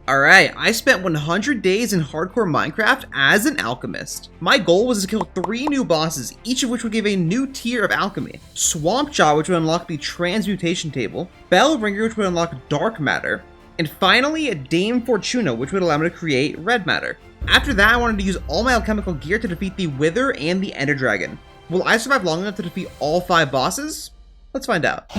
Alright, I spent 100 days in hardcore Minecraft as an alchemist. My goal was to kill 3 new bosses, each of which would give a new tier of alchemy. Swamp Jaw, which would unlock the transmutation table, Bell Ringer, which would unlock dark matter, and finally Dame Fortuna, which would allow me to create red matter. After that, I wanted to use all my alchemical gear to defeat the Wither and the Ender Dragon. Will I survive long enough to defeat all 5 bosses? Let's find out.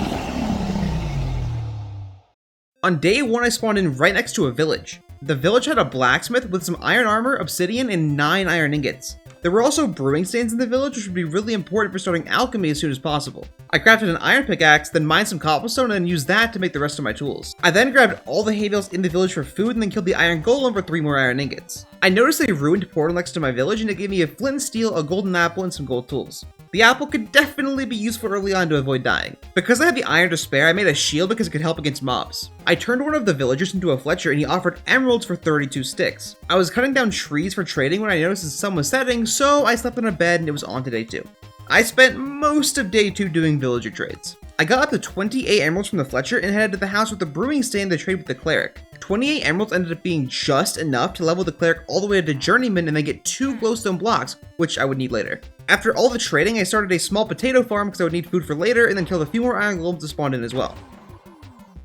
On day 1, I spawned in right next to a village. The village had a blacksmith with some iron armor, obsidian, and 9 iron ingots. There were also brewing stands in the village, which would be really important for starting alchemy as soon as possible. I crafted an iron pickaxe, then mined some cobblestone, and then used that to make the rest of my tools. I then grabbed all the hay bales in the village for food, and then killed the iron golem for 3 more iron ingots. I noticed a ruined portal next to my village, and it gave me a flint and steel, a golden apple, and some gold tools. The apple could definitely be useful early on to avoid dying. Because I had the iron to spare, I made a shield because it could help against mobs. I turned one of the villagers into a Fletcher and he offered emeralds for 32 sticks. I was cutting down trees for trading when I noticed the sun was setting, so I slept in a bed and it was on to day 2. I spent most of day 2 doing villager trades. I got up to 28 emeralds from the Fletcher and headed to the house with the brewing stand to trade with the cleric. 28 emeralds ended up being just enough to level the cleric all the way to journeyman and then get 2 glowstone blocks, which I would need later. After all the trading, I started a small potato farm because I would need food for later, and then killed a few more iron golems to spawn in as well.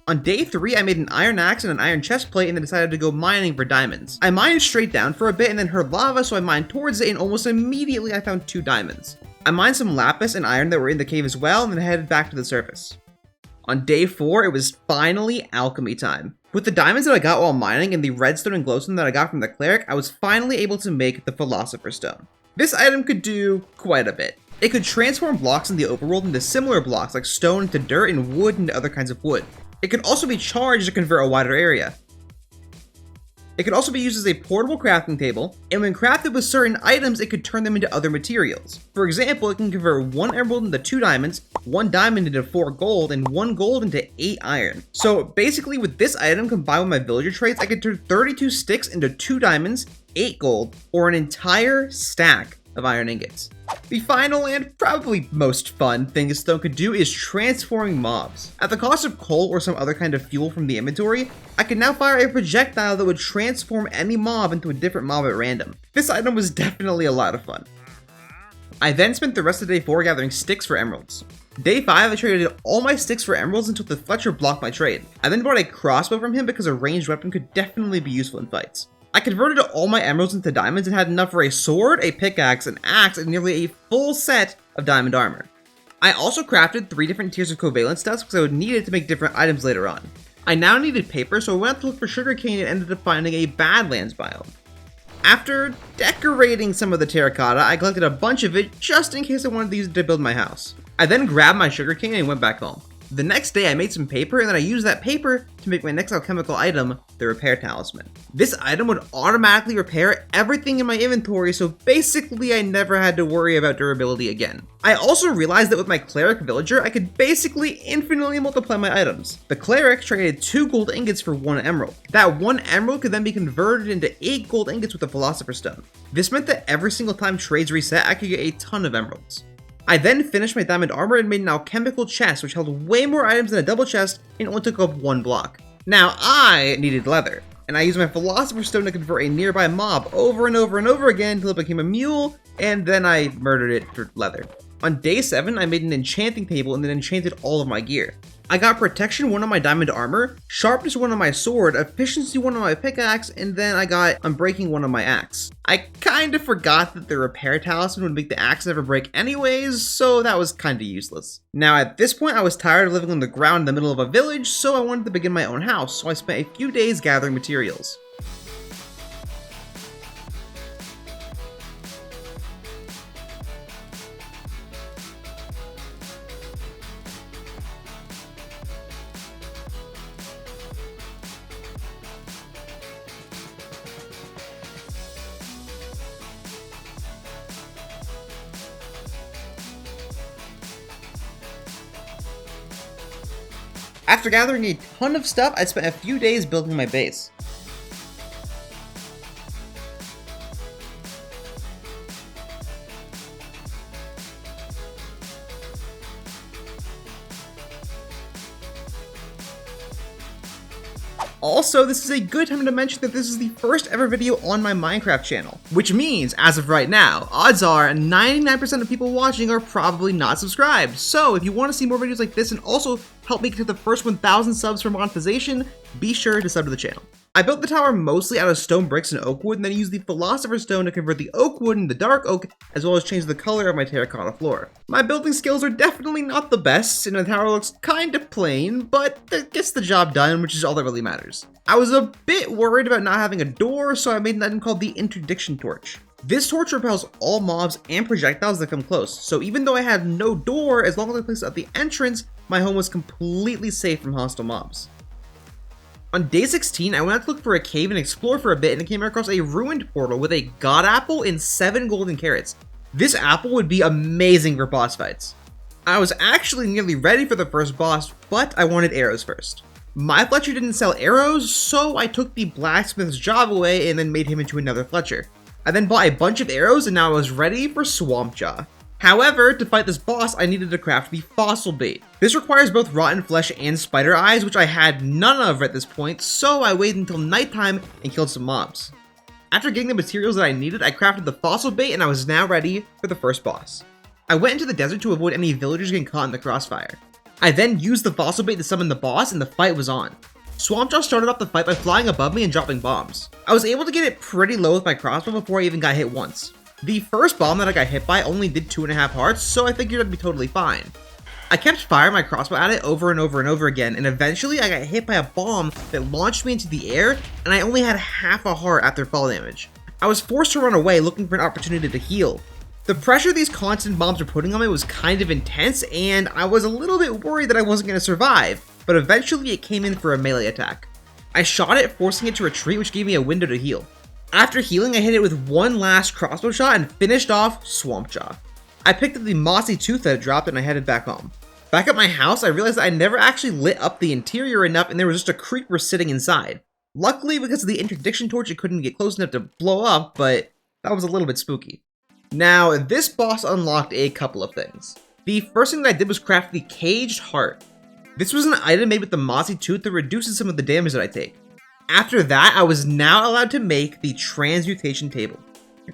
On day 3, I made an iron axe and an iron chest plate and then decided to go mining for diamonds. I mined straight down for a bit and then heard lava, so I mined towards it and almost immediately I found 2 diamonds. I mined some lapis and iron that were in the cave as well and then headed back to the surface. On day 4, it was finally alchemy time. With the diamonds that I got while mining and the redstone and glowstone that I got from the cleric, I was finally able to make the Philosopher's Stone. This item could do quite a bit. It could transform blocks in the overworld into similar blocks like stone into dirt and wood into other kinds of wood. It could also be charged to convert a wider area. It could also be used as a portable crafting table, and when crafted with certain items, it could turn them into other materials. For example, it can convert 1 emerald into 2 diamonds, 1 diamond into 4 gold, and 1 gold into 8 iron. So basically, with this item combined with my villager traits, I could turn 32 sticks into 2 diamonds, 8 gold, or an entire stack of iron ingots. The final and probably most fun thing this stone could do is transforming mobs. At the cost of coal or some other kind of fuel from the inventory, I can now fire a projectile that would transform any mob into a different mob at random. This item was definitely a lot of fun. I then spent the rest of day 4 gathering sticks for emeralds. Day 5, I traded all my sticks for emeralds until the Fletcher blocked my trade. I then bought a crossbow from him because a ranged weapon could definitely be useful in fights. I converted all my emeralds into diamonds and had enough for a sword, a pickaxe, an axe, and nearly a full set of diamond armor. I also crafted 3 different tiers of covalent dust because I would need it to make different items later on. I now needed paper, so I went out to look for sugarcane and ended up finding a Badlands biome. After decorating some of the terracotta, I collected a bunch of it just in case I wanted to use it to build my house. I then grabbed my sugarcane and went back home. The next day, I made some paper, and then I used that paper to make my next alchemical item, the Repair Talisman. This item would automatically repair everything in my inventory, so basically I never had to worry about durability again. I also realized that with my Cleric Villager, I could basically infinitely multiply my items. The Cleric traded 2 gold ingots for 1 emerald. That 1 emerald could then be converted into 8 gold ingots with the Philosopher's Stone. This meant that every single time trades reset, I could get a ton of emeralds. I then finished my diamond armor and made an alchemical chest, which held way more items than a double chest and only took up 1 block. Now I needed leather, and I used my Philosopher's Stone to convert a nearby mob over and over and over again until it became a mule, and then I murdered it for leather. On day 7, I made an enchanting table and then enchanted all of my gear. I got protection 1 on my diamond armor, sharpness 1 on my sword, efficiency 1 on my pickaxe, and then I got unbreaking 1 on my axe. I kinda forgot that the Repair Talisman would make the axe never break anyways, so that was kinda useless. Now at this point I was tired of living on the ground in the middle of a village, so I wanted to begin my own house, so I spent a few days gathering materials. After gathering a ton of stuff, I spent a few days building my base. Also, this is a good time to mention that this is the first ever video on my Minecraft channel, which means, as of right now, odds are 99% of people watching are probably not subscribed. So if you want to see more videos like this and also help me get to the first 1,000 subs for monetization, be sure to sub to the channel. I built the tower mostly out of stone bricks and oak wood, and then used the philosopher's stone to convert the oak wood into dark oak, as well as change the color of my terracotta floor. My building skills are definitely not the best, and the tower looks kinda plain, but it gets the job done, which is all that really matters. I was a bit worried about not having a door, so I made an item called the interdiction torch. This torch repels all mobs and projectiles that come close, so even though I had no door, as long as I placed it at the entrance, my home was completely safe from hostile mobs. On day 16, I went out to look for a cave and explore for a bit, and came across a ruined portal with a god apple and 7 golden carrots. This apple would be amazing for boss fights. I was actually nearly ready for the first boss, but I wanted arrows first. My Fletcher didn't sell arrows, so I took the blacksmith's job away and then made him into another Fletcher. I then bought a bunch of arrows, and now I was ready for Swamp Jaw. However, to fight this boss, I needed to craft the fossil bait. This requires both rotten flesh and spider eyes, which I had none of at this point, so I waited until nighttime and killed some mobs. After getting the materials that I needed, I crafted the fossil bait, and I was now ready for the first boss. I went into the desert to avoid any villagers getting caught in the crossfire. I then used the fossil bait to summon the boss, and the fight was on. Swampjaw started off the fight by flying above me and dropping bombs. I was able to get it pretty low with my crossbow before I even got hit once. The first bomb that I got hit by only did 2.5 hearts, so I figured I'd be totally fine. I kept firing my crossbow at it over and over and over again, and eventually I got hit by a bomb that launched me into the air, and I only had half a heart after fall damage. I was forced to run away looking for an opportunity to heal. The pressure these constant bombs were putting on me was kind of intense, and I was a little bit worried that I wasn't going to survive, but eventually it came in for a melee attack. I shot it, forcing it to retreat, which gave me a window to heal. After healing, I hit it with one last crossbow shot and finished off Swampjaw. I picked up the mossy tooth that had dropped, and I headed back home. Back at my house, I realized that I never actually lit up the interior enough, and there was just a creeper sitting inside. Luckily, because of the interdiction torch, it couldn't get close enough to blow up, but that was a little bit spooky. Now, this boss unlocked a couple of things. The first thing that I did was craft the Caged Heart. This was an item made with the mossy tooth that reduces some of the damage that I take. After that, I was now allowed to make the transmutation table.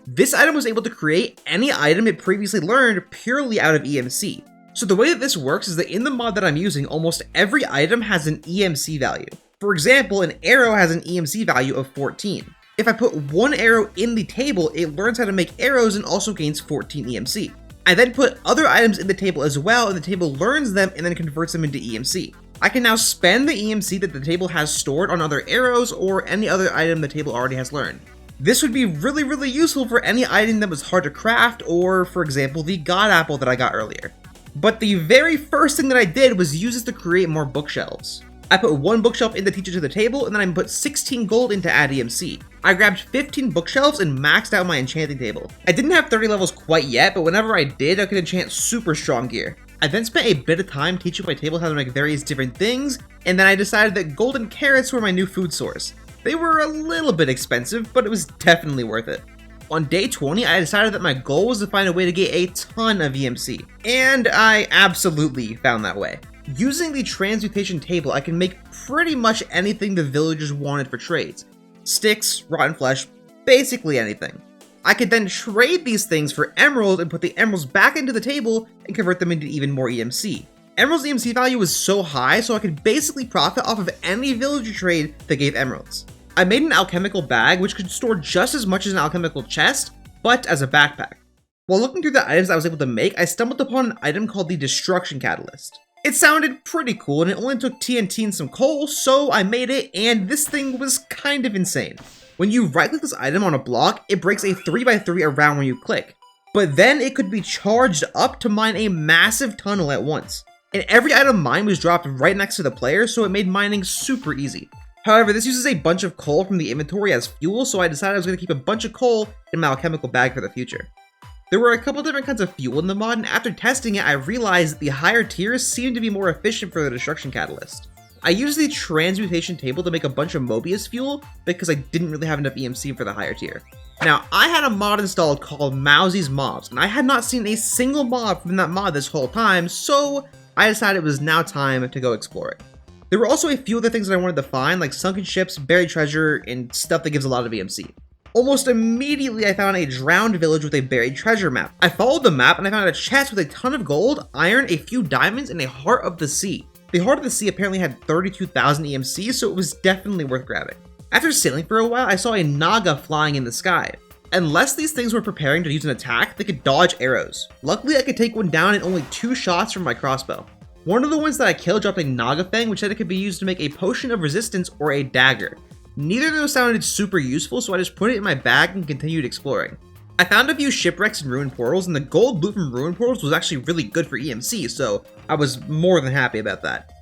This item was able to create any item it previously learned purely out of EMC. So the way that this works is that in the mod that I'm using, almost every item has an EMC value. For example, an arrow has an EMC value of 14. If I put one arrow in the table, it learns how to make arrows and also gains 14 EMC. I then put other items in the table as well, and the table learns them and then converts them into EMC. I can now spend the EMC that the table has stored on other arrows or any other item the table already has learned. This would be really useful for any item that was hard to craft, or for example, the god apple that I got earlier. But the very first thing that I did was use this to create more bookshelves. I put one bookshelf in the teacher to the table, and then I put 16 gold in to add EMC. I grabbed 15 bookshelves and maxed out my enchanting table. I didn't have 30 levels quite yet, but whenever I did, I could enchant super strong gear. I then spent a bit of time teaching my table how to make various different things, and then I decided that golden carrots were my new food source. They were a little bit expensive, but it was definitely worth it. On day 20, I decided that my goal was to find a way to get a ton of EMC, and I absolutely found that way. Using the transmutation table, I can make pretty much anything the villagers wanted for trades. Sticks, rotten flesh, basically anything. I could then trade these things for emeralds and put the emeralds back into the table and convert them into even more EMC. Emerald's EMC value was so high, so I could basically profit off of any villager trade that gave emeralds. I made an alchemical bag which could store just as much as an alchemical chest, but as a backpack. While looking through the items I was able to make, I stumbled upon an item called the Destruction Catalyst. It sounded pretty cool, and it only took TNT and some coal, so I made it, and this thing was kind of insane. When you right-click this item on a block, it breaks a 3x3 around when you click. But then it could be charged up to mine a massive tunnel at once. And every item mined was dropped right next to the player, so it made mining super easy. However, this uses a bunch of coal from the inventory as fuel, so I decided I was going to keep a bunch of coal in my alchemical bag for the future. There were a couple different kinds of fuel in the mod, and after testing it, I realized that the higher tiers seemed to be more efficient for the Destruction Catalyst. I used the transmutation table to make a bunch of Mobius fuel because I didn't really have enough EMC for the higher tier. Now, I had a mod installed called Mowzy's Mobs, and I had not seen a single mob from that mod this whole time, so I decided it was now time to go explore it. There were also a few other things that I wanted to find, like sunken ships, buried treasure, and stuff that gives a lot of EMC. Almost immediately, I found a drowned village with a buried treasure map. I followed the map and I found a chest with a ton of gold, iron, a few diamonds, and a heart of the sea. The heart of the sea apparently had 32,000 EMC, so it was definitely worth grabbing. After sailing for a while, I saw a naga flying in the sky. Unless these things were preparing to use an attack, they could dodge arrows. Luckily, I could take one down in only 2 shots from my crossbow. One of the ones that I killed dropped a naga fang, which said it could be used to make a potion of resistance or a dagger. Neither of those sounded super useful, so I just put it in my bag and continued exploring. I found a few shipwrecks and ruined portals, and the gold loot from ruined portals was actually really good for EMC, so I was more than happy about that.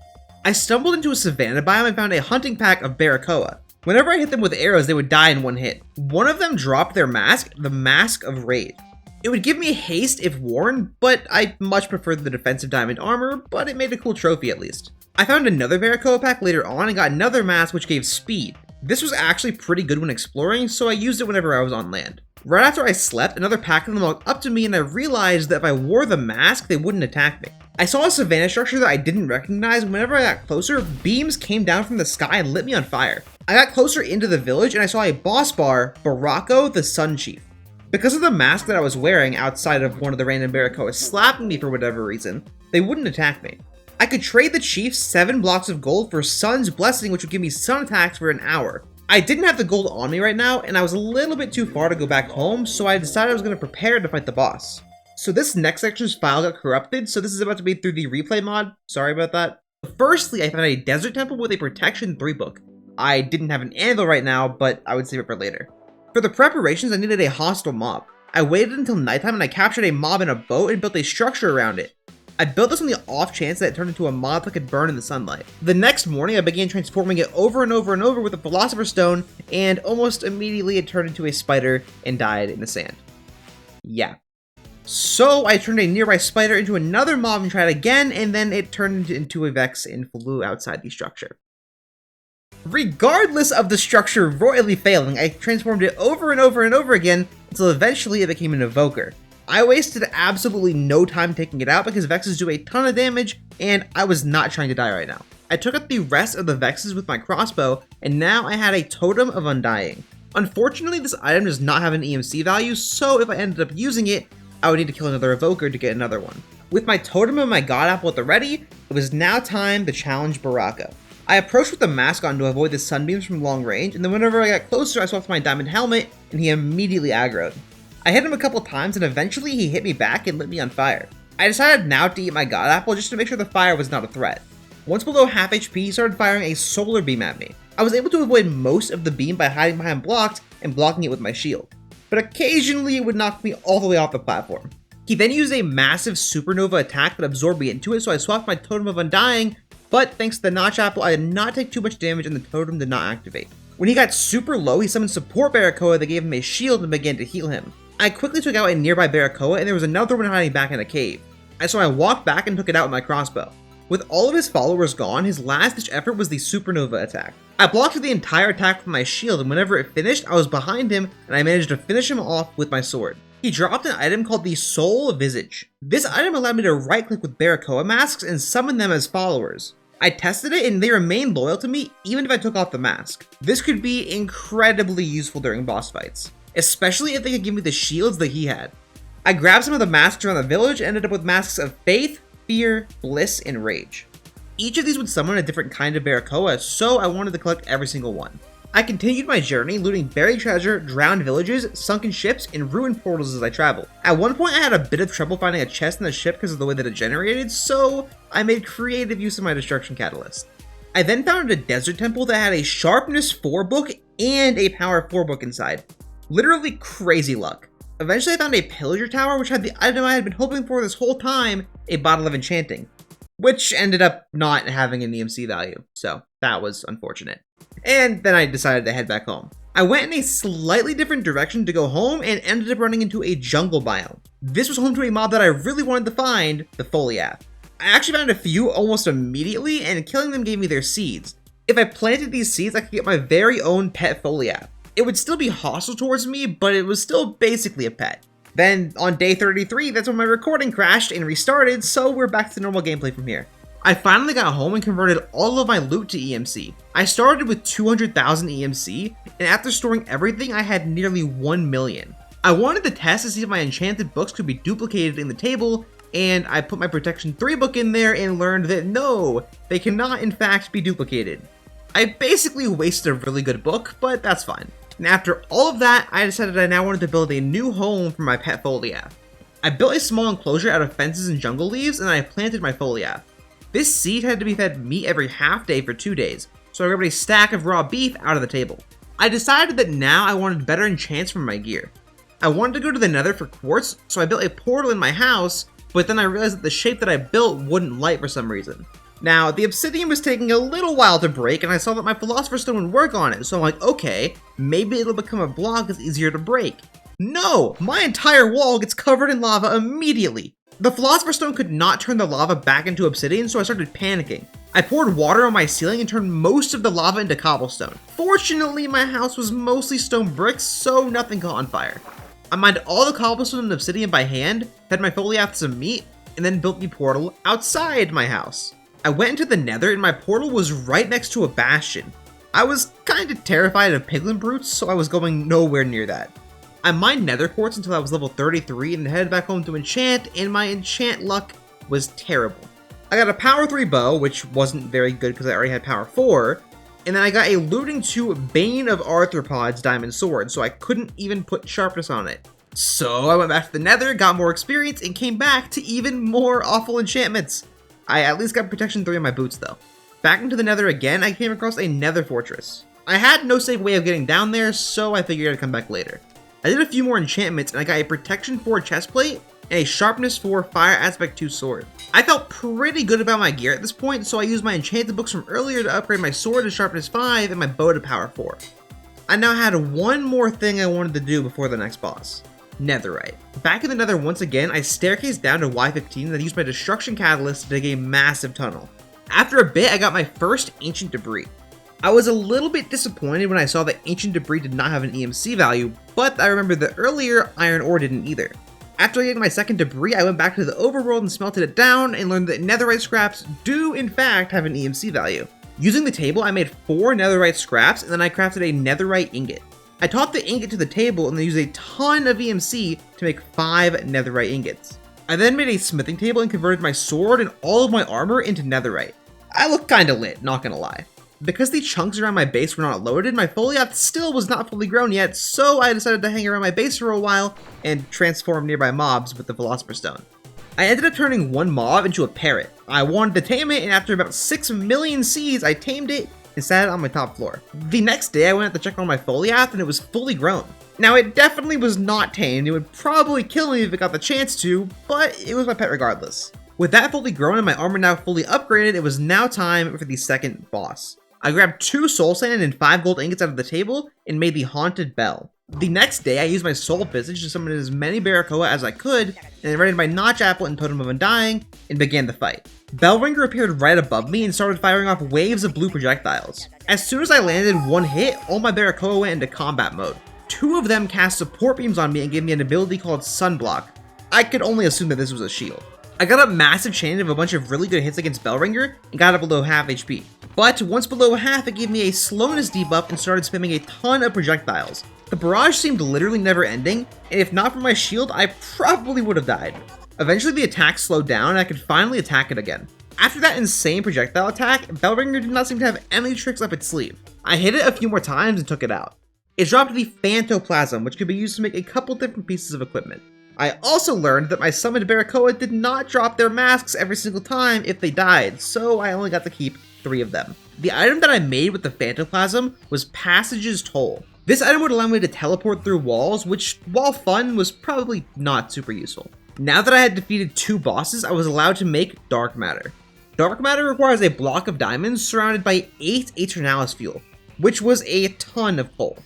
I stumbled into a savanna biome and found a hunting pack of barracoa. Whenever I hit them with arrows, they would die in one hit. One of them dropped their mask, the Mask of Raid. It would give me haste if worn, but I much preferred the defensive diamond armor, but it made a cool trophy at least. I found another barracoa pack later on and got another mask which gave speed. This was actually pretty good when exploring, so I used it whenever I was on land. Right after I slept, another pack of them walked up to me and I realized that if I wore the mask, they wouldn't attack me. I saw a savanna structure that I didn't recognize, and whenever I got closer, beams came down from the sky and lit me on fire. I got closer into the village and I saw a boss bar, Barako the Sun Chief. Because of the mask that I was wearing outside of one of the random barracoas slapping me for whatever reason, they wouldn't attack me. I could trade the chief 7 blocks of gold for Sun's Blessing, which would give me sun attacks for an hour. I didn't have the gold on me right now, and I was a little bit too far to go back home, so I decided I was going to prepare to fight the boss. So this next section's file got corrupted, so this is about to be through the replay mod. Sorry about that. Firstly, I found a desert temple with a protection 3 book. I didn't have an anvil right now, but I would save it for later. For the preparations, I needed a hostile mob. I waited until nighttime and I captured a mob in a boat and built a structure around it. I built this on the off chance that it turned into a mob that could burn in the sunlight. The next morning, I began transforming it over and over and over with a Philosopher's Stone, and almost immediately it turned into a spider and died in the sand. Yeah. So I turned a nearby spider into another mob and tried again, and then it turned into a Vex and flew outside the structure. Regardless of the structure royally failing, I transformed it over and over and over again until eventually it became an evoker. I wasted absolutely no time taking it out because Vexes do a ton of damage, and I was not trying to die right now. I took out the rest of the Vexes with my crossbow, and now I had a Totem of Undying. Unfortunately, this item does not have an EMC value, so if I ended up using it, I would need to kill another evoker to get another one. With my Totem and my God Apple at the ready, it was now time to challenge Baraka. I approached with the mask on to avoid the sunbeams from long range, and then whenever I got closer, I swapped my diamond helmet, and he immediately aggroed. I hit him a couple times, and eventually he hit me back and lit me on fire. I decided now to eat my God Apple just to make sure the fire was not a threat. Once below half HP, he started firing a solar beam at me. I was able to avoid most of the beam by hiding behind blocks and blocking it with my shield, but occasionally it would knock me all the way off the platform. He then used a massive supernova attack that absorbed me into it, so I swapped my Totem of Undying, but thanks to the Notch Apple, I did not take too much damage and the totem did not activate. When he got super low, he summoned support Barracoa that gave him a shield and began to heal him. I quickly took out a nearby Barracoa, and there was another one hiding back in a cave. So I walked back and took it out with my crossbow. With all of his followers gone, his last-ditch effort was the supernova attack. I blocked the entire attack with my shield, and whenever it finished, I was behind him, and I managed to finish him off with my sword. He dropped an item called the Soul Visage. This item allowed me to right-click with Barracoa masks and summon them as followers. I tested it and they remained loyal to me even if I took off the mask. This could be incredibly useful during boss fights, especially if they could give me the shields that he had. I grabbed some of the masks around the village and ended up with masks of Faith, Fear, Bliss, and Rage. Each of these would summon a different kind of Barracoa, so I wanted to collect every single one. I continued my journey, looting buried treasure, drowned villages, sunken ships, and ruined portals as I traveled. At one point I had a bit of trouble finding a chest in the ship because of the way that it generated, so I made creative use of my destruction catalyst. I then found a desert temple that had a sharpness 4 book and a power 4 book inside. Literally crazy luck. Eventually I found a pillager tower which had the item I had been hoping for this whole time, a bottle of enchanting, which ended up not having an EMC value, so that was unfortunate. And then I decided to head back home. I went in a slightly different direction to go home and ended up running into a jungle biome. This was home to a mob that I really wanted to find, the Foliath. I actually found a few almost immediately, and killing them gave me their seeds. If I planted these seeds, I could get my very own pet Foliath. It would still be hostile towards me, but it was still basically a pet. Then on day 33, that's when my recording crashed and restarted, so we're back to normal gameplay from here. I finally got home and converted all of my loot to EMC. I started with 200,000 EMC, and after storing everything, I had nearly 1 million. I wanted to test to see if my enchanted books could be duplicated in the table, and I put my Protection 3 book in there and learned that no, they cannot in fact be duplicated. I basically wasted a really good book, but that's fine. And after all of that, I decided I now wanted to build a new home for my pet Foliath. I built a small enclosure out of fences and jungle leaves, and I planted my Foliath. This seed had to be fed meat every half day for 2 days, so I grabbed a stack of raw beef out of the table. I decided that now I wanted better enchants for my gear. I wanted to go to the nether for quartz, so I built a portal in my house, but then I realized that the shape that I built wouldn't light for some reason. Now, the obsidian was taking a little while to break, and I saw that my philosopher's stone would work on it, so I'm like, okay, maybe it'll become a block that's easier to break. No! My entire wall gets covered in lava immediately! The philosopher's stone could not turn the lava back into obsidian, so I started panicking. I poured water on my ceiling and turned most of the lava into cobblestone. Fortunately, my house was mostly stone bricks, so nothing caught on fire. I mined all the cobblestone and obsidian by hand, fed my Foliath some meat, and then built the portal outside my house. I went into the nether and my portal was right next to a bastion. I was kinda terrified of piglin brutes, so I was going nowhere near that. I mined nether quartz until I was level 33 and headed back home to enchant, and my enchant luck was terrible. I got a power 3 bow, which wasn't very good because I already had power 4, and then I got a looting 2 Bane of Arthropods diamond sword, so I couldn't even put sharpness on it. So I went back to the nether, got more experience, and came back to even more awful enchantments. I at least got protection 3 on my boots though. Back into the nether again, I came across a nether fortress. I had no safe way of getting down there, so I figured I'd come back later. I did a few more enchantments and I got a protection 4 chestplate and a sharpness 4 fire aspect 2 sword. I felt pretty good about my gear at this point, so I used my enchanted books from earlier to upgrade my sword to sharpness 5 and my bow to power 4. I now had one more thing I wanted to do before the next boss. Netherite. Back in the nether once again, I staircased down to Y15 and then used my destruction catalyst to dig a massive tunnel. After a bit, I got my first ancient debris. I was a little bit disappointed when I saw that ancient debris did not have an EMC value, but I remembered that earlier iron ore didn't either. After getting my second debris, I went back to the overworld and smelted it down and learned that netherite scraps do in fact have an EMC value. Using the table, I made 4 netherite scraps and then I crafted a netherite ingot. I taught the ingot to the table and then used a ton of EMC to make 5 netherite ingots. I then made a smithing table and converted my sword and all of my armor into netherite. I looked kinda lit, not gonna lie. Because the chunks around my base were not loaded, my Foliath still was not fully grown yet, so I decided to hang around my base for a while and transform nearby mobs with the Philosopher's Stone. I ended up turning one mob into a parrot. I wanted to tame it, and after about 6 million seeds, I tamed it and sat it on my top floor. The next day, I went out to check on my Foliath, and it was fully grown. Now, it definitely was not tamed. It would probably kill me if it got the chance to, but it was my pet regardless. With that fully grown and my armor now fully upgraded, it was now time for the second boss. I grabbed 2 soul sand and 5 gold ingots out of the table and made the haunted bell. The next day, I used my soul visage to summon as many Barracoa as I could, and then raided my notch apple and totem of undying, and began the fight. Bellringer appeared right above me and started firing off waves of blue projectiles. As soon as I landed one hit, all my Barracoa went into combat mode. 2 of them cast support beams on me and gave me an ability called Sunblock. I could only assume that this was a shield. I got up massive chain of a bunch of really good hits against Bellringer and got up below half HP. But once below half, it gave me a slowness debuff and started spamming a ton of projectiles. The barrage seemed literally never ending, and if not for my shield, I probably would have died. Eventually the attack slowed down and I could finally attack it again. After that insane projectile attack, Bellringer did not seem to have any tricks up its sleeve. I hit it a few more times and took it out. It dropped the Phantoplasm, which could be used to make a couple different pieces of equipment. I also learned that my summoned Barracoa did not drop their masks every single time if they died, so I only got to keep 3 of them. The item that I made with the Phantoplasm was Passage's Toll. This item would allow me to teleport through walls, which, while fun, was probably not super useful. Now that I had defeated 2 bosses, I was allowed to make Dark Matter. Dark Matter requires a block of diamonds surrounded by 8 Aeternalis fuel, which was a ton of coal.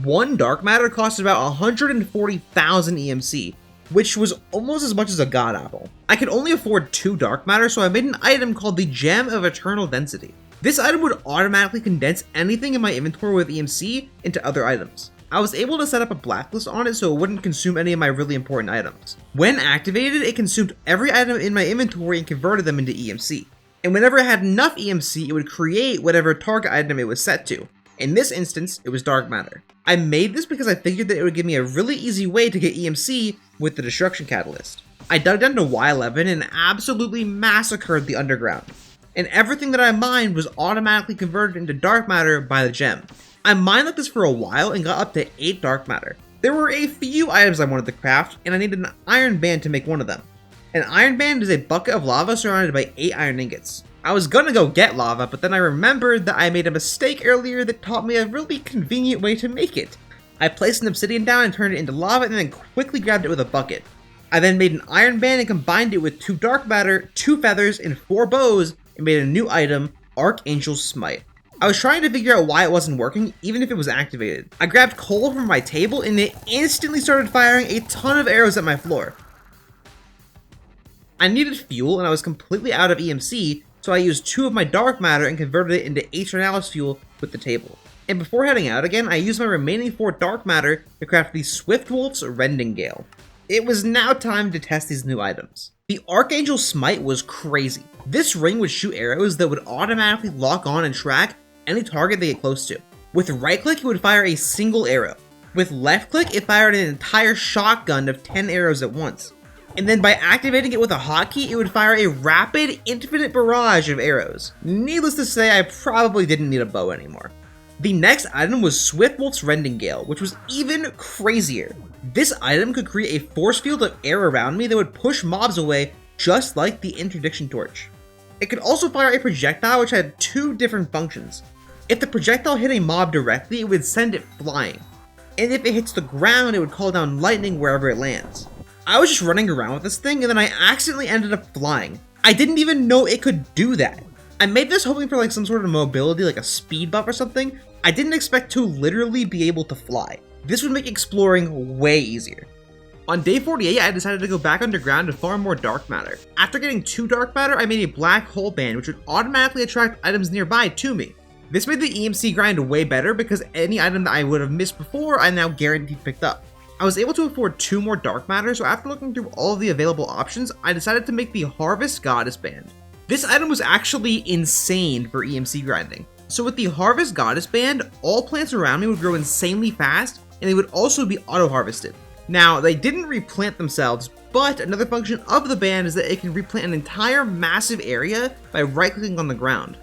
1 Dark Matter cost about 140,000 EMC, which was almost as much as a god apple. I could only afford 2 Dark Matter, so I made an item called the Gem of Eternal Density. This item would automatically condense anything in my inventory with EMC into other items. I was able to set up a blacklist on it so it wouldn't consume any of my really important items. When activated, it consumed every item in my inventory and converted them into EMC. And whenever it had enough EMC, it would create whatever target item it was set to. In this instance, it was dark matter. I made this because I figured that it would give me a really easy way to get EMC with the destruction catalyst. I dug down to Y11 and absolutely massacred the underground. And everything that I mined was automatically converted into dark matter by the gem. I mined like this for a while and got up to 8 dark matter. There were a few items I wanted to craft, and I needed an iron band to make one of them. An iron band is a bucket of lava surrounded by 8 iron ingots. I was gonna go get lava, but then I remembered that I made a mistake earlier that taught me a really convenient way to make it. I placed an obsidian down and turned it into lava and then quickly grabbed it with a bucket. I then made an iron band and combined it with 2 dark matter, 2 feathers, and 4 bows and made a new item, Archangel's Smite. I was trying to figure out why it wasn't working, even if it was activated. I grabbed coal from my table and it instantly started firing a ton of arrows at my floor. I needed fuel and I was completely out of EMC, so I used 2 of my dark matter and converted it into Aeternalis fuel with the table. And before heading out again, I used my remaining 4 dark matter to craft the Swiftwolf's Rending Gale. It was now time to test these new items. The Archangel Smite was crazy. This ring would shoot arrows that would automatically lock on and track any target they get close to. With right click, it would fire a single arrow. With left click, it fired an entire shotgun of 10 arrows at once. And then by activating it with a hotkey, it would fire a rapid, infinite barrage of arrows. Needless to say, I probably didn't need a bow anymore. The next item was Swiftwolf's Rending Gale, which was even crazier. This item could create a force field of air around me that would push mobs away, just like the Interdiction Torch. It could also fire a projectile which had 2 different functions. If the projectile hit a mob directly, it would send it flying. And if it hits the ground, it would call down lightning wherever it lands. I was just running around with this thing and then I accidentally ended up flying. I didn't even know it could do that. I made this hoping for like some sort of mobility, like a speed buff or something. I didn't expect to literally be able to fly. This would make exploring way easier. On day 48, I decided to go back underground to farm more dark matter. After getting 2 dark matter, I made a black hole band which would automatically attract items nearby to me. This made the EMC grind way better because any item that I would have missed before, I now guaranteed picked up. I was able to afford 2 more dark matter, so after looking through all of the available options, I decided to make the Harvest Goddess Band. This item was actually insane for EMC grinding. So with the Harvest Goddess Band, all plants around me would grow insanely fast, and they would also be auto-harvested. Now, they didn't replant themselves, but another function of the band is that it can replant an entire massive area by right-clicking on the ground.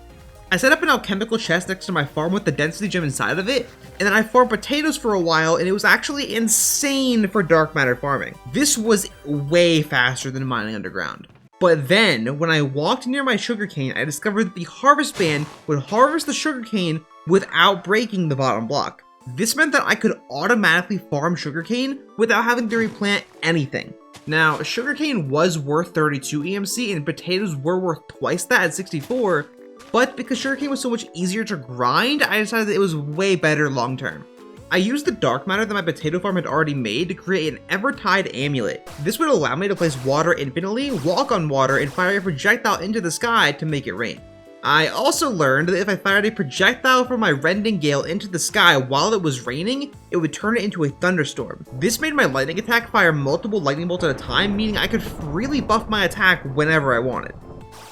I set up an alchemical chest next to my farm with the density gem inside of it, and then I farmed potatoes for a while, and it was actually insane for dark matter farming. This was way faster than mining underground. But then, when I walked near my sugarcane, I discovered that the harvest band would harvest the sugarcane without breaking the bottom block. This meant that I could automatically farm sugarcane without having to replant anything. Now, sugarcane was worth 32 EMC and potatoes were worth twice that at 64, but because sugarcane was so much easier to grind, I decided that it was way better long term. I used the dark matter that my potato farm had already made to create an Evertide amulet. This would allow me to place water infinitely, walk on water, and fire a projectile into the sky to make it rain. I also learned that if I fired a projectile from my Rending Gale into the sky while it was raining, it would turn it into a thunderstorm. This made my lightning attack fire multiple lightning bolts at a time, meaning I could freely buff my attack whenever I wanted.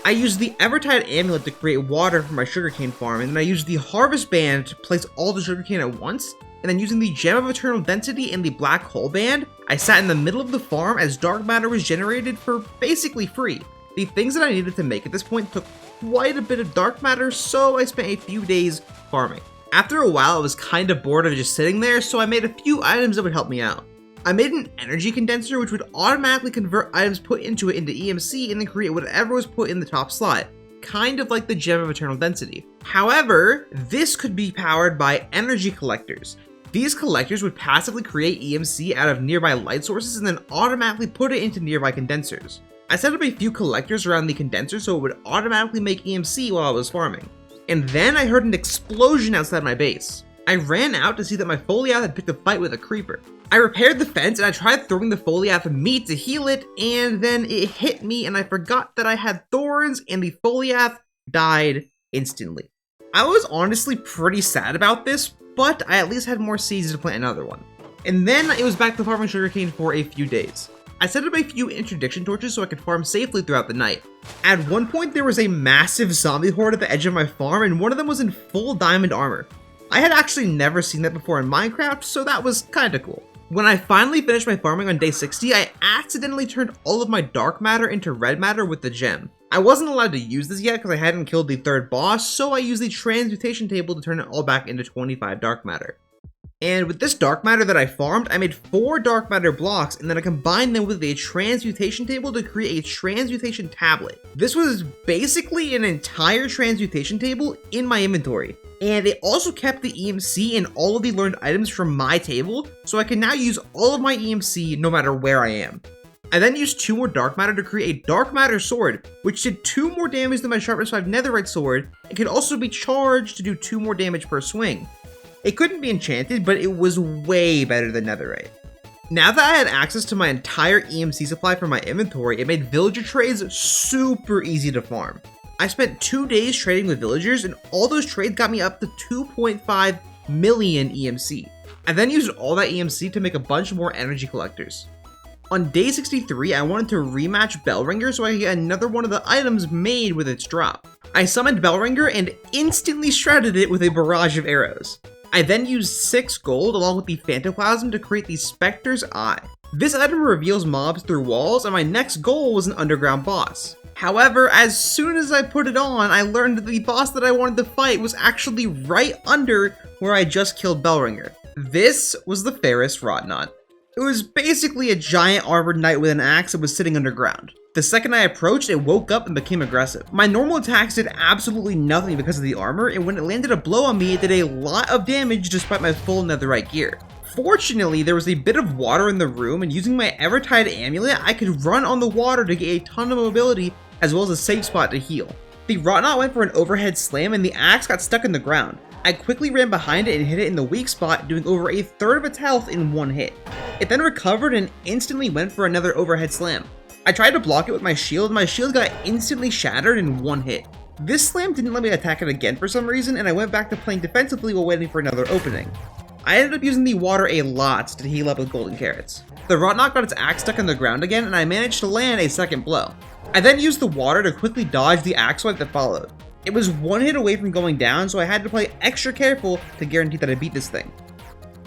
I used the Evertide amulet to create water for my sugarcane farm, and then I used the harvest band to place all the sugarcane at once, and then using the Gem of Eternal Density and the Black Hole Band, I sat in the middle of the farm as dark matter was generated for basically free. The things that I needed to make at this point took quite a bit of dark matter, so I spent a few days farming. After a while, I was kind of bored of just sitting there, so I made a few items that would help me out. I made an energy condenser which would automatically convert items put into it into EMC and then create whatever was put in the top slot, kind of like the Gem of Eternal Density. However, this could be powered by energy collectors. These collectors would passively create EMC out of nearby light sources and then automatically put it into nearby condensers. I set up a few collectors around the condenser so it would automatically make EMC while I was farming. And then I heard an explosion outside my base. I ran out to see that my Foliath had picked a fight with a creeper. I repaired the fence and I tried throwing the Foliath at me to heal it, and then it hit me and I forgot that I had thorns and the Foliath died instantly. I was honestly pretty sad about this, but I at least had more seeds to plant another one. And then it was back to farming sugarcane for a few days. I set up a few interdiction torches so I could farm safely throughout the night. At one point there was a massive zombie horde at the edge of my farm, and one of them was in full diamond armor. I had actually never seen that before in Minecraft, so that was kinda cool. When I finally finished my farming on day 60, I accidentally turned all of my dark matter into red matter with the gem. I wasn't allowed to use this yet because I hadn't killed the third boss, so I used the transmutation table to turn it all back into 25 dark matter. And with this dark matter that I farmed, I made 4 dark matter blocks, and then I combined them with a transmutation table to create a transmutation tablet. This was basically an entire transmutation table in my inventory. And it also kept the EMC and all of the learned items from my table, so I can now use all of my EMC no matter where I am. I then used 2 more dark matter to create a dark matter sword, which did 2 more damage than my sharpness 5 netherite sword, and could also be charged to do 2 more damage per swing. It couldn't be enchanted, but it was way better than netherite. Now that I had access to my entire EMC supply from my inventory, it made villager trades super easy to farm. I spent 2 days trading with villagers, and all those trades got me up to 2.5 million EMC. I then used all that EMC to make a bunch more energy collectors. On day 63, I wanted to rematch Bellringer so I could get another one of the items made with its drop. I summoned Bellringer and instantly shredded it with a barrage of arrows. I then used 6 gold along with the Phantoplasm to create the Spectre's Eye. This item reveals mobs through walls, and my next goal was an underground boss. However, as soon as I put it on, I learned that the boss that I wanted to fight was actually right under where I just killed Bellringer. This was the Ferris Rotnot. It was basically a giant armored knight with an axe that was sitting underground. The second I approached, it woke up and became aggressive. My normal attacks did absolutely nothing because of the armor, and when it landed a blow on me, it did a lot of damage despite my full netherite gear. Fortunately, there was a bit of water in the room, and using my Evertide amulet, I could run on the water to get a ton of mobility as well as a safe spot to heal. The Rotnot went for an overhead slam and the axe got stuck in the ground. I quickly ran behind it and hit it in the weak spot, doing over a third of its health in one hit. It then recovered and instantly went for another overhead slam. I tried to block it with my shield, and my shield got instantly shattered in one hit. This slam didn't let me attack it again for some reason, and I went back to playing defensively while waiting for another opening. I ended up using the water a lot to heal up with golden carrots. The Rotnot got its axe stuck in the ground again, and I managed to land a second blow. I then used the water to quickly dodge the axe swipe that followed. It was one hit away from going down, so I had to play extra careful to guarantee that I beat this thing.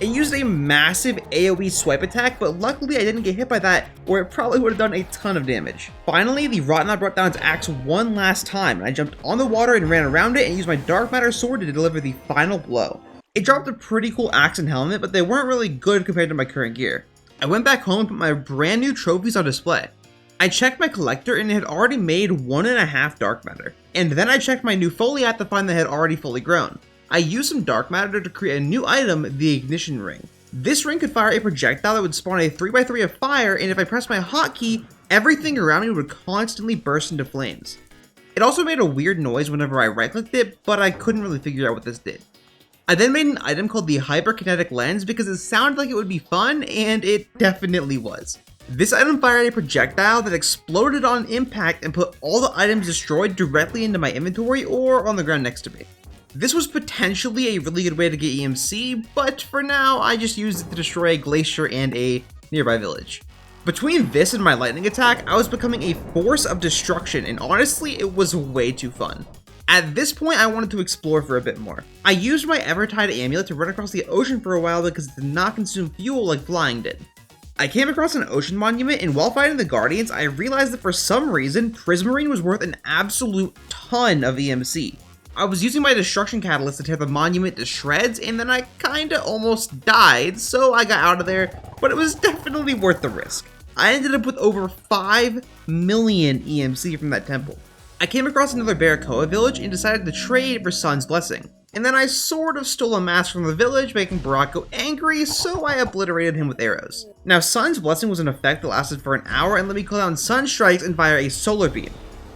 It used a massive AoE swipe attack, but luckily I didn't get hit by that, or it probably would have done a ton of damage. Finally, the Rotnot brought down its axe one last time, and I jumped on the water and ran around it and used my dark matter sword to deliver the final blow. It dropped a pretty cool axe and helmet, but they weren't really good compared to my current gear. I went back home and put my brand new trophies on display. I checked my collector and it had already made 1.5 dark matter. And then I checked my new foliat to find that it had already fully grown. I used some dark matter to create a new item, the ignition ring. This ring could fire a projectile that would spawn a 3x3 of fire, and if I pressed my hotkey, everything around me would constantly burst into flames. It also made a weird noise whenever I right-clicked it, but I couldn't really figure out what this did. I then made an item called the hyperkinetic lens because it sounded like it would be fun, and it definitely was. This item fired a projectile that exploded on impact and put all the items destroyed directly into my inventory or on the ground next to me. This was potentially a really good way to get EMC, but for now, I just used it to destroy a glacier and a nearby village. Between this and my lightning attack, I was becoming a force of destruction, and honestly, it was way too fun. At this point, I wanted to explore for a bit more. I used my Evertide amulet to run across the ocean for a while because it did not consume fuel like flying did. I came across an ocean monument, and while fighting the Guardians, I realized that for some reason, Prismarine was worth an absolute ton of EMC. I was using my destruction catalyst to tear the monument to shreds, and then I kinda almost died, so I got out of there, but it was definitely worth the risk. I ended up with over 5 million EMC from that temple. I came across another Barracoa village and decided to trade for Sun's Blessing. And then I sort of stole a mask from the village, making Barraco angry, so I obliterated him with arrows. Now, Sun's Blessing was an effect that lasted for an hour and let me call down Sun Strikes and fire a solar beam.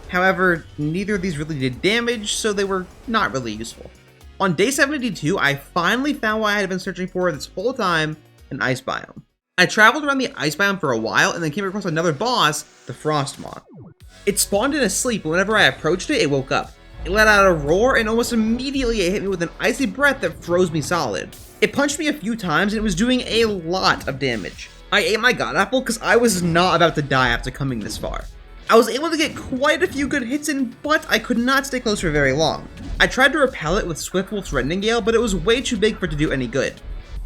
However, neither of these really did damage, so they were not really useful. On day 72, I finally found what I had been searching for this whole time, an ice biome. I traveled around the ice biome for a while and then came across another boss, the Frost Moth. It spawned in a sleep, and whenever I approached it, it woke up. It let out a roar, and almost immediately it hit me with an icy breath that froze me solid. It punched me a few times and it was doing a lot of damage. I ate my god apple because I was not about to die after coming this far. I was able to get quite a few good hits in, but I could not stay close for very long. I tried to repel it with Swiftwolf's Rending Gale, but it was way too big for it to do any good.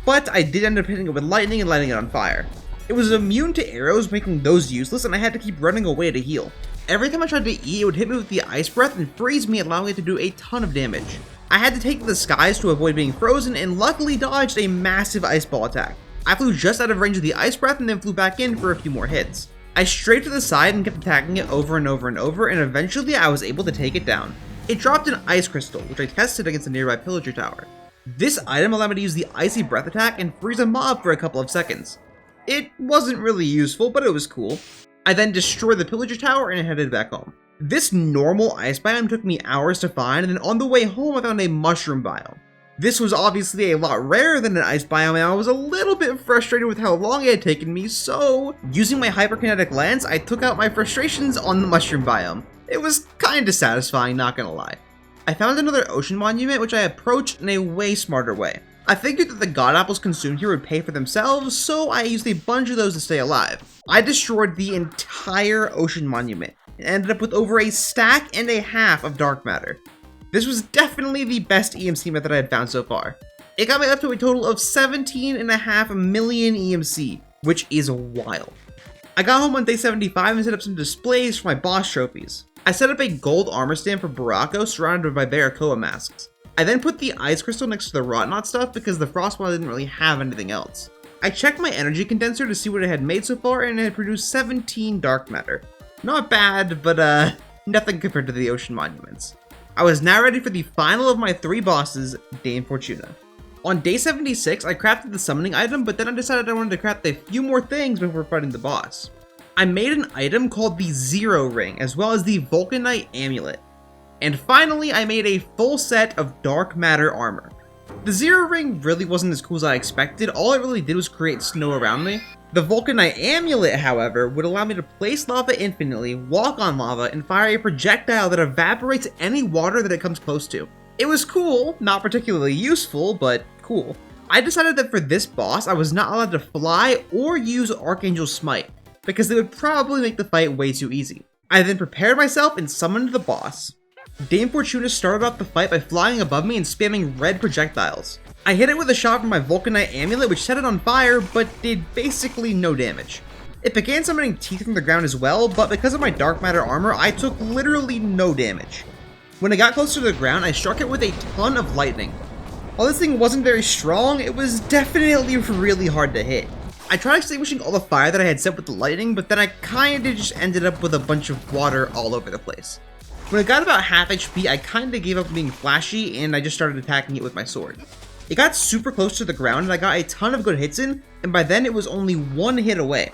But I did end up hitting it with lightning and lighting it on fire. It was immune to arrows, making those useless, and I had to keep running away to heal. Every time I tried to eat, it would hit me with the Ice Breath and freeze me, allowing it to do a ton of damage. I had to take to the skies to avoid being frozen, and luckily dodged a massive Ice Ball attack. I flew just out of range of the Ice Breath and then flew back in for a few more hits. I strayed to the side and kept attacking it over and over and over, and eventually I was able to take it down. It dropped an Ice Crystal, which I tested against a nearby Pillager Tower. This item allowed me to use the Icy Breath attack and freeze a mob for a couple of seconds. It wasn't really useful, but it was cool. I then destroyed the Pillager Tower and headed back home. This normal ice biome took me hours to find, and then on the way home I found a mushroom biome. This was obviously a lot rarer than an ice biome, and I was a little bit frustrated with how long it had taken me, so using my hyperkinetic lens, I took out my frustrations on the mushroom biome. It was kinda satisfying, not gonna lie. I found another ocean monument, which I approached in a way smarter way. I figured that the god apples consumed here would pay for themselves, so I used a bunch of those to stay alive. I destroyed the entire ocean monument, and ended up with over a stack and a half of dark matter. This was definitely the best EMC method I had found so far. It got me up to a total of 17.5 million EMC, which is wild. I got home on day 75 and set up some displays for my boss trophies. I set up a gold armor stand for Barako surrounded by Barracoa masks. I then put the Ice Crystal next to the Rotnot stuff because the Frostball didn't really have anything else. I checked my energy condenser to see what it had made so far, and it had produced 17 dark matter. Not bad, but nothing compared to the ocean monuments. I was now ready for the final of my 3 bosses, Dame Fortuna. On day 76, I crafted the summoning item, but then I decided I wanted to craft a few more things before fighting the boss. I made an item called the Zero Ring, as well as the Vulcanite Amulet. And finally, I made a full set of dark matter armor. The Zero Ring really wasn't as cool as I expected. All it really did was create snow around me. The Vulcanite Amulet, however, would allow me to place lava infinitely, walk on lava, and fire a projectile that evaporates any water that it comes close to. It was cool, not particularly useful, but cool. I decided that for this boss, I was not allowed to fly or use Archangel Smite, because they would probably make the fight way too easy. I then prepared myself and summoned the boss. Dame Fortuna started off the fight by flying above me and spamming red projectiles. I hit it with a shot from my Vulcanite Amulet, which set it on fire, but did basically no damage. It began summoning teeth from the ground as well, but because of my dark matter armor, I took literally no damage. When it got close to the ground, I struck it with a ton of lightning. While this thing wasn't very strong, it was definitely really hard to hit. I tried extinguishing all the fire that I had set with the lightning, but then I kinda just ended up with a bunch of water all over the place. When it got about half HP, I kinda gave up being flashy and I just started attacking it with my sword. It got super close to the ground and I got a ton of good hits in, and by then it was only 1 hit away.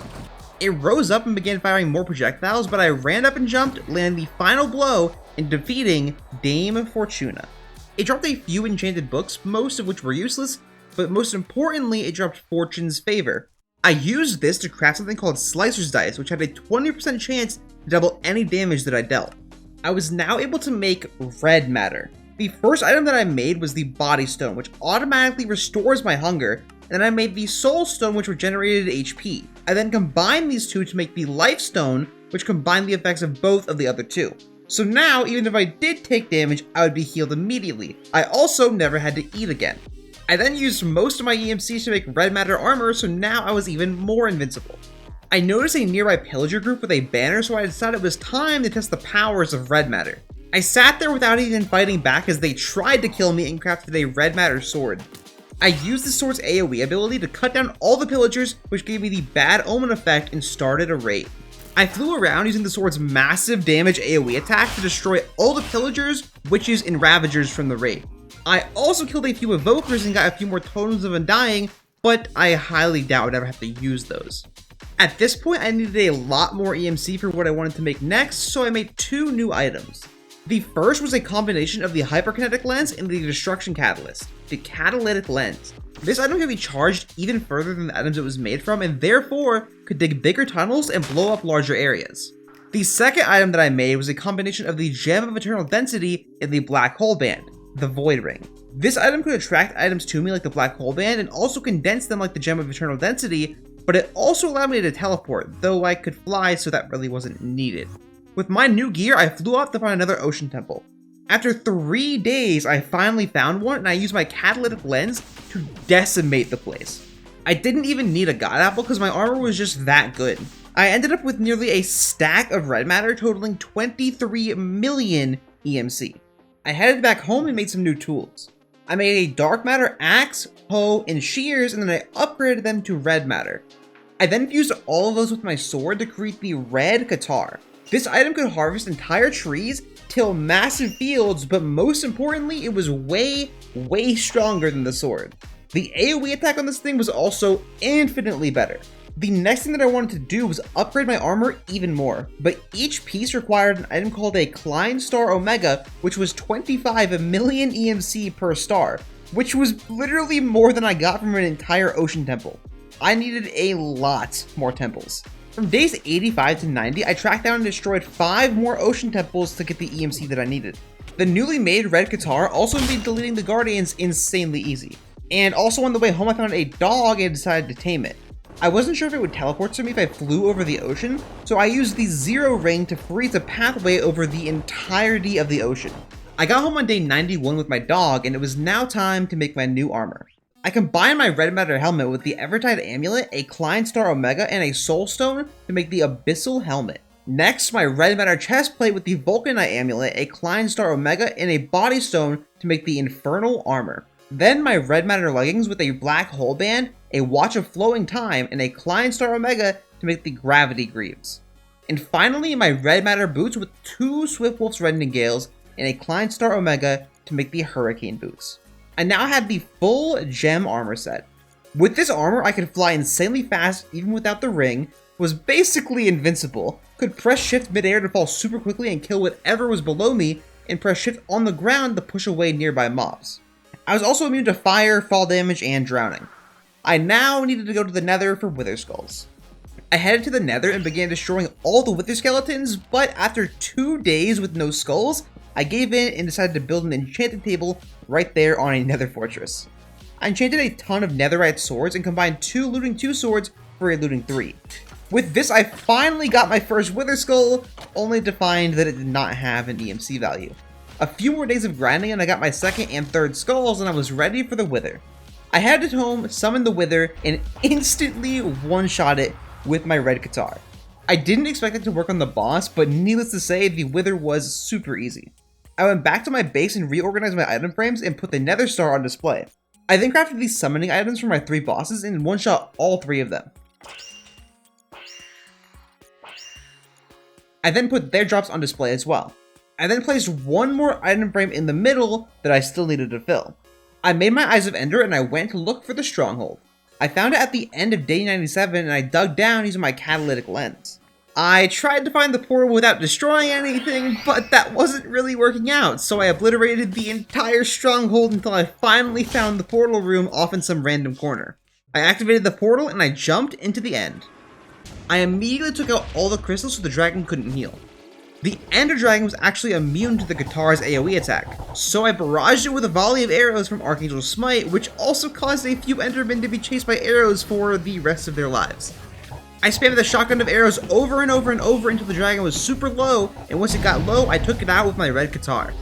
It rose up and began firing more projectiles, but I ran up and jumped, landing the final blow and defeating Dame Fortuna. It dropped a few enchanted books, most of which were useless, but most importantly, it dropped Fortune's Favor. I used this to craft something called Slicer's Dice, which had a 20% chance to double any damage that I dealt. I was now able to make red matter. The first item that I made was the Body Stone, which automatically restores my hunger, and then I made the Soul Stone, which regenerated HP. I then combined these two to make the Life Stone, which combined the effects of both of the other two. So now, even if I did take damage, I would be healed immediately. I also never had to eat again. I then used most of my EMCs to make red matter armor, so now I was even more invincible. I noticed a nearby pillager group with a banner, so I decided it was time to test the powers of red matter. I sat there without even fighting back as they tried to kill me and crafted a red matter sword. I used the sword's AoE ability to cut down all the pillagers, which gave me the bad omen effect and started a raid. I flew around using the sword's massive damage AoE attack to destroy all the pillagers, witches, and ravagers from the raid. I also killed a few evokers and got a few more totems of undying, but I highly doubt I'd ever have to use those. At this point, I needed a lot more EMC for what I wanted to make next, so I made 2 new items. The first was a combination of the Hyperkinetic Lens and the Destruction Catalyst, the Catalytic Lens. This item can be charged even further than the items it was made from, and therefore could dig bigger tunnels and blow up larger areas. The second item that I made was a combination of the Gem of Eternal Density and the Black Hole Band, the Void Ring. This item could attract items to me like the black hole band and also condense them like the gem of eternal density, but it also allowed me to teleport, though I could fly so that really wasn't needed. With my new gear, I flew off to find another ocean temple. After 3 days, I finally found one and I used my catalytic lens to decimate the place. I didn't even need a god apple because my armor was just that good. I ended up with nearly a stack of red matter totaling 23 million EMC. I headed back home and made some new tools. I made a dark matter axe, hoe, and shears, and then I upgraded them to red matter. I then fused all of those with my sword to create the red guitar. This item could harvest entire trees, till massive fields, but most importantly, it was way stronger than the sword. The AoE attack on this thing was also infinitely better. The next thing that I wanted to do was upgrade my armor even more, but each piece required an item called a Klein Star Omega, which was 25 million EMC per star, which was literally more than I got from an entire ocean temple. I needed a lot more temples. From days 85 to 90, I tracked down and destroyed 5 more ocean temples to get the EMC that I needed. The newly made red guitar also made deleting the guardians insanely easy. And also on the way home I found a dog and decided to tame it. I wasn't sure if it would teleport to me if I flew over the ocean, so I used the zero ring to freeze a pathway over the entirety of the ocean. I got home on day 91 with my dog and it was now time to make my new armor. I combined my red matter helmet with the Evertide amulet, a Klein Star Omega, and a soul stone to make the abyssal helmet. Next, my red matter chest plate with the Vulcanite amulet, a Klein Star Omega, and a body stone to make the infernal armor. Then my red matter leggings with a black hole band, a watch of flowing time, and a Klein Star Omega to make the gravity greaves. And finally, my red matter boots with 2 Swiftwolf's rending gales and a Klein Star Omega to make the hurricane boots. I now had the full gem armor set. With this armor, I could fly insanely fast even without the ring, was basically invincible, could press shift midair to fall super quickly and kill whatever was below me, and press shift on the ground to push away nearby mobs. I was also immune to fire, fall damage, and drowning. I now needed to go to the nether for wither skulls. I headed to the nether and began destroying all the wither skeletons, but after 2 days with no skulls, I gave in and decided to build an enchanted table right there on a nether fortress. I enchanted a ton of netherite swords and combined 2 looting 2 swords for a looting 3. With this, I finally got my first wither skull, only to find that it did not have an EMC value. A few more days of grinding and I got my second and third skulls and I was ready for the wither. I headed home, summoned the wither, and instantly one-shot it with my red guitar. I didn't expect it to work on the boss, but needless to say, the wither was super easy. I went back to my base and reorganized my item frames and put the nether star on display. I then crafted these summoning items for my 3 bosses and one-shot all 3 of them. I then put their drops on display as well. I then placed 1 more item frame in the middle that I still needed to fill. I made my Eyes of Ender and I went to look for the stronghold. I found it at the end of day 97 and I dug down using my catalytic lens. I tried to find the portal without destroying anything, but that wasn't really working out, so I obliterated the entire stronghold until I finally found the portal room off in some random corner. I activated the portal and I jumped into the end. I immediately took out all the crystals so the dragon couldn't heal. The Ender Dragon was actually immune to the guitar's AoE attack, so I barraged it with a volley of arrows from Archangel's Smite, which also caused a few Endermen to be chased by arrows for the rest of their lives. I spammed the shotgun of arrows over and over and over until the dragon was super low, and once it got low, I took it out with my red guitar.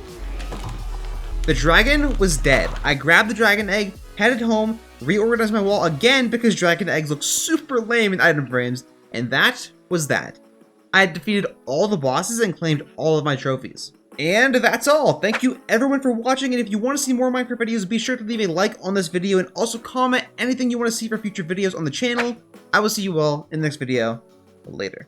The dragon was dead. I grabbed the dragon egg, headed home, reorganized my wall again because dragon eggs look super lame in item frames, and that was that. I had defeated all the bosses and claimed all of my trophies. And that's all. Thank you everyone for watching, and if you want to see more Minecraft videos, be sure to leave a like on this video and also comment anything you want to see for future videos on the channel. I will see you all in the next video. Later.